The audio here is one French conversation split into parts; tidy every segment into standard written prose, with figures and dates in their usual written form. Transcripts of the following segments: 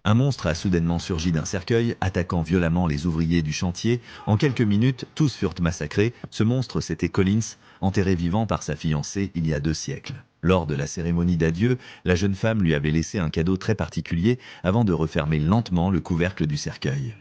Un monstre a soudainement surgi d'un cercueil, attaquant violemment les ouvriers du chantier. En quelques minutes, tous furent massacrés. Ce monstre, c'était Collins, enterré vivant par sa fiancée il y a 2 siècles. Lors de la cérémonie d'adieu, la jeune femme lui avait laissé un cadeau très particulier avant de refermer lentement le couvercle du cercueil.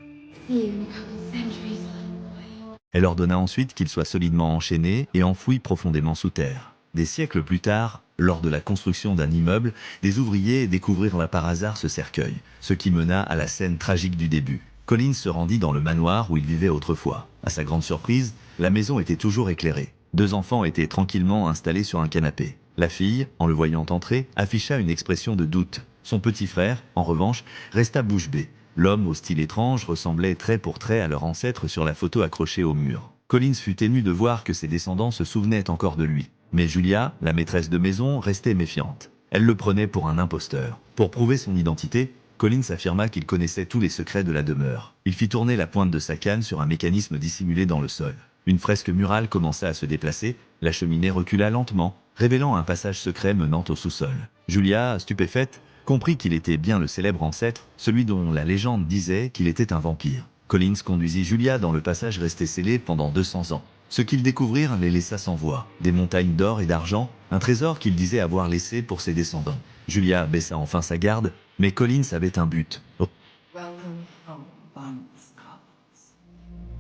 Elle ordonna ensuite qu'il soit solidement enchaîné et enfoui profondément sous terre. Des siècles plus tard, lors de la construction d'un immeuble, des ouvriers découvrirent là par hasard ce cercueil, ce qui mena à la scène tragique du début. Collins se rendit dans le manoir où il vivait autrefois. À sa grande surprise, la maison était toujours éclairée. 2 enfants étaient tranquillement installés sur un canapé. La fille, en le voyant entrer, afficha une expression de doute. Son petit frère, en revanche, resta bouche bée. L'homme au style étrange ressemblait trait pour trait à leur ancêtre sur la photo accrochée au mur. Collins fut ému de voir que ses descendants se souvenaient encore de lui. Mais Julia, la maîtresse de maison, restait méfiante. Elle le prenait pour un imposteur. Pour prouver son identité, Collins affirma qu'il connaissait tous les secrets de la demeure. Il fit tourner la pointe de sa canne sur un mécanisme dissimulé dans le sol. Une fresque murale commença à se déplacer, la cheminée recula lentement, révélant un passage secret menant au sous-sol. Julia, stupéfaite, comprit qu'il était bien le célèbre ancêtre, celui dont la légende disait qu'il était un vampire. Collins conduisit Julia dans le passage resté scellé pendant 200 ans. Ce qu'ils découvrirent les laissa sans voix. Des montagnes d'or et d'argent, un trésor qu'il disait avoir laissé pour ses descendants. Julia baissa enfin sa garde, mais Collins avait un but.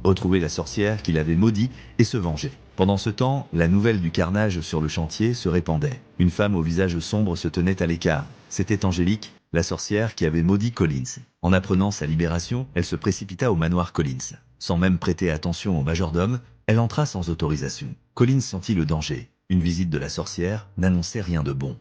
Retrouver la sorcière qu'il avait maudite et se venger. Pendant ce temps, la nouvelle du carnage sur le chantier se répandait. Une femme au visage sombre se tenait à l'écart. C'était Angélique, la sorcière qui avait maudit Collins. En apprenant sa libération, elle se précipita au manoir Collins. Sans même prêter attention au majordome, elle entra sans autorisation. Collins sentit le danger. Une visite de la sorcière n'annonçait rien de bon.